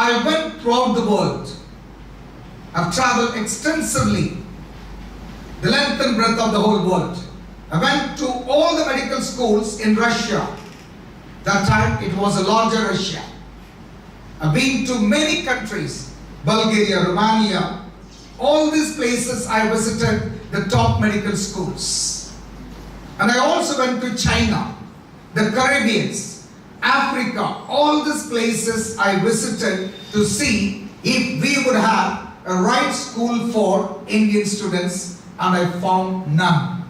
I went throughout the world. I've traveled extensively, the length and breadth of the whole world. I went to all the medical schools in Russia. That time it was a larger Russia. I've been to many countries, Bulgaria, Romania. All these places I visited the top medical schools. And I also went to China, the Caribbean, Africa. All these places I visited to see if we would have a right school for Indian students, and I found none.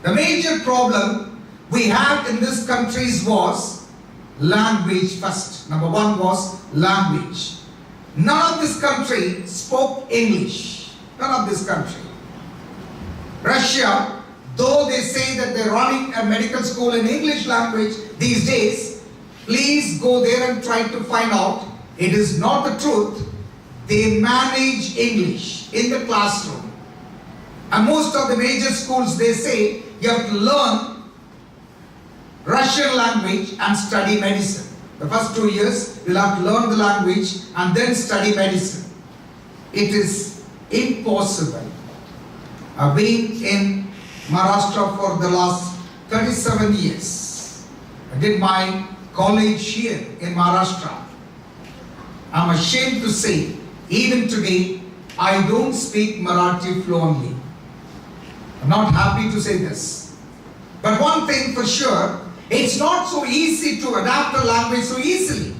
The major problem we had in these countries was language first. Number one was language. None of this country spoke English. None of this country. Russia, though they say that they're running a medical school in English language these days, please go there and try to find out. It is not the truth. They manage English in the classroom. And most of the major schools, they say you have to learn Russian language and study medicine. The first 2 years, you'll have to learn the language and then study medicine. It is impossible. I've been in Maharashtra for the last 37 years. I did my college here in Maharashtra. I'm ashamed to say, even today, I don't speak Marathi fluently. I'm not happy to say this. But one thing for sure, it's not so easy to adapt a language so easily.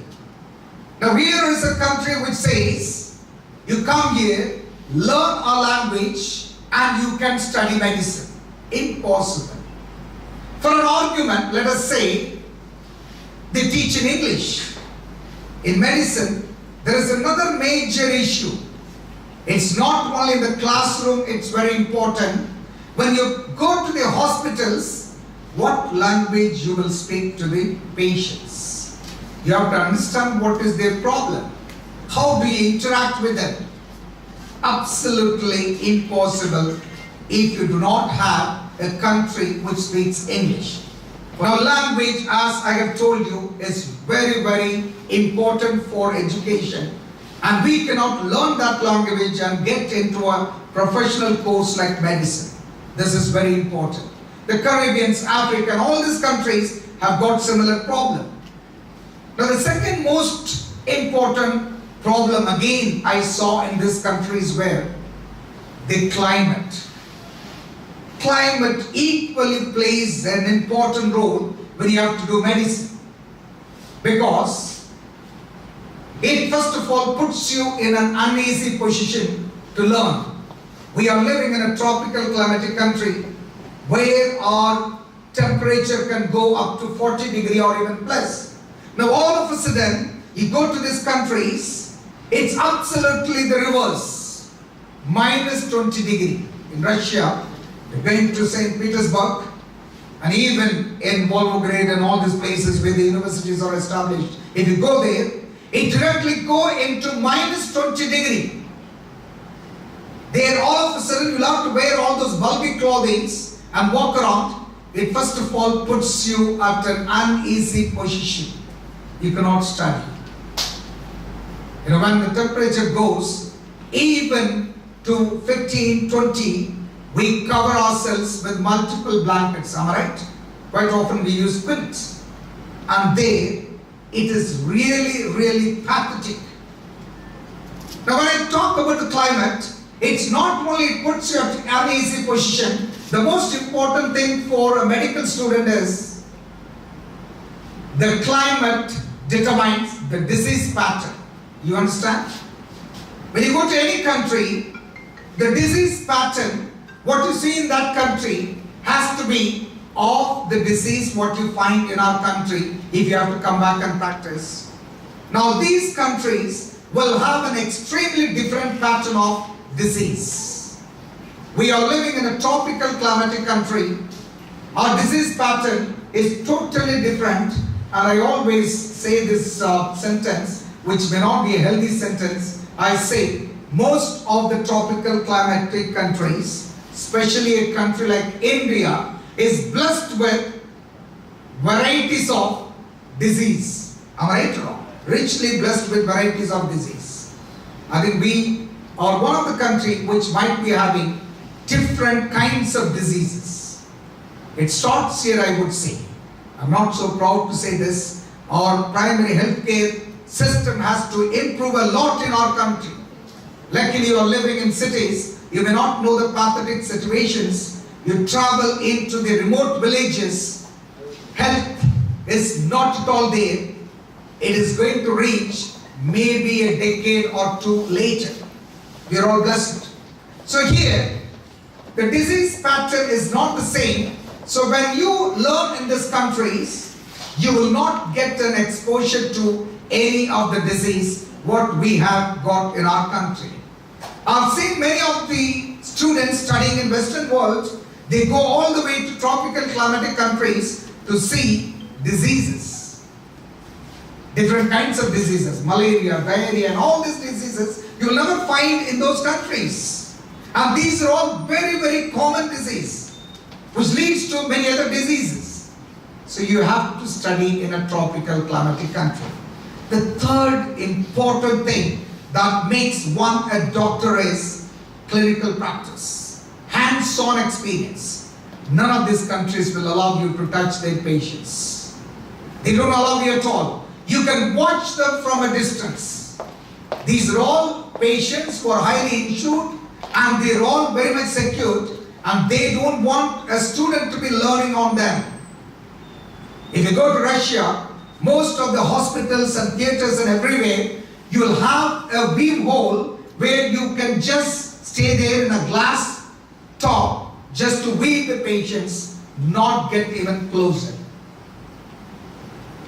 Now here is a country which says, you come here, learn our language, and you can study medicine. Impossible. For an argument, let us say, they teach in English. In medicine, there is another major issue. It's not only in the classroom, it's very important. When you go to the hospitals, what language you will speak to the patients. You have to understand what is their problem. How do you interact with them? Absolutely impossible if you do not have a country which speaks English. Now language, as I have told you, is very, very important for education. And we cannot learn that language and get into a professional course like medicine. This is very important. The Caribbean, Africa, and all these countries have got similar problem. Now the second most important problem again I saw in these countries were the climate. Climate equally plays an important role when you have to do medicine, because it first of all puts you in an uneasy position to learn. We are living in a tropical climatic country where our temperature can go up to 40 degrees or even plus. Now all of a sudden, you go to these countries, it's absolutely the reverse. Minus 20 degrees. In Russia, you're going to St. Petersburg, and even in Volgograd and all these places where the universities are established, if you go there, it directly go into minus 20 degrees. There all of a sudden you'll have to wear all those bulky clothing and walk around. It first of all puts you at an uneasy position. You cannot study. You know, when the temperature goes even to 15, 20, we cover ourselves with multiple blankets, am I right? Quite often we use quilts. And there, it is really, really pathetic. Now when I talk about the climate, it's not only it puts you at an uneasy position, the most important thing for a medical student is the climate determines the disease pattern. You understand? When you go to any country, the disease pattern, what you see in that country has to be of the disease what you find in our country if you have to come back and practice. Now these countries will have an extremely different pattern of disease. We are living in a tropical climatic country. Our disease pattern is totally different, and I always say this sentence, which may not be a healthy sentence. I say most of the tropical climatic countries, especially a country like India, is blessed with varieties of disease. Am I right or wrong? richly blessed with varieties of disease. I think we are one of the country which might be having different kinds of diseases. It starts here, I would say. I'm not so proud to say this. Our primary healthcare system has to improve a lot in our country. Luckily, you are living in cities. You may not know the pathetic situations. You travel into the remote villages. Health is not at all there. It is going to reach maybe a decade or two later. We are all blessed. So here, the disease pattern is not the same. So when you learn in these countries, you will not get an exposure to any of the disease what we have got in our country. I've seen many of the students studying in Western world, they go all the way to tropical climatic countries to see diseases. Different kinds of diseases, malaria, diarrhea, and all these diseases you will never find in those countries. And these are all very, very common disease, which leads to many other diseases. So you have to study in a tropical climatic country. The third important thing that makes one a doctor is clinical practice, hands-on experience. None of these countries will allow you to touch their patients. They don't allow you at all. You can watch them from a distance. These are all patients who are highly insured and they're all very much secured, and they don't want a student to be learning on them. If you go to Russia, most of the hospitals and theaters and everywhere, you will have a beam hole where you can just stay there in a glass top just to weed the patients, not get even closer.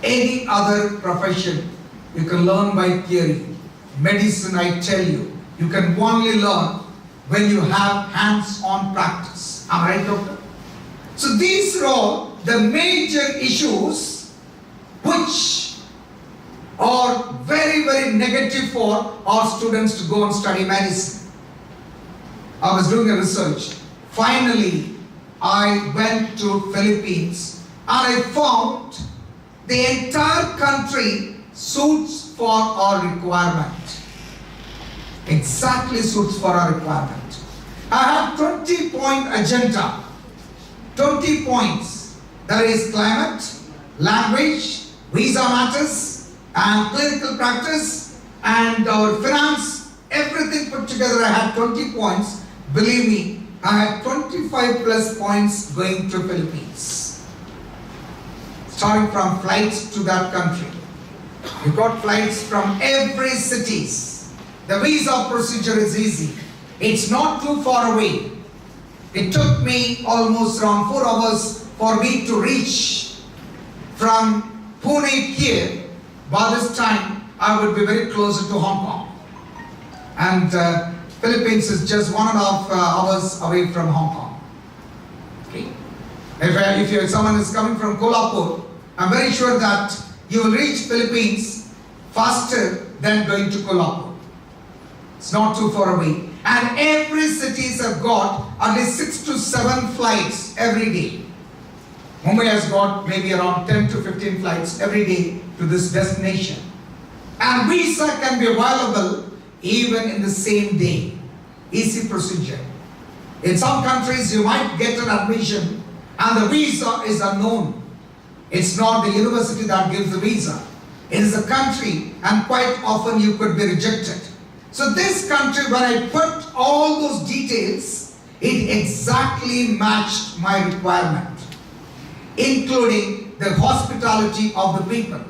Any other profession, you can learn by theory. Medicine, I tell you, you can only learn when you have hands-on practice. Am I right, doctor? So these are all the major issues which are very, very negative for our students to go and study medicine. I was doing a research. Finally, I went to Philippines and I found the entire country suits for our requirement. Exactly suits for our requirement. I have 20-point agenda. 20 points. There is climate, language, visa matters, and clinical practice, and our finance, everything put together. I had 20 points. Believe me, I had 25 plus points going to Philippines. Starting from flights to that country. You got flights from every cities. The visa procedure is easy. It's not too far away. It took me almost around 4 hours for me to reach from Pune here. By this time, I would be very closer to Hong Kong. And Philippines is just 1.5 hours away from Hong Kong. Okay. If someone is coming from Kolhapur, I'm very sure that you will reach Philippines faster than going to Kolhapur. It's not too far away. And every cities have got at least 6 to 7 flights every day. Mumbai has got maybe around 10 to 15 flights every day to this destination. And visa can be available even in the same day. Easy procedure. In some countries you might get an admission and the visa is unknown. It's not the university that gives the visa. It is the country, and quite often you could be rejected. So this country, when I put all those details, it exactly matched my requirement, including the hospitality of the people.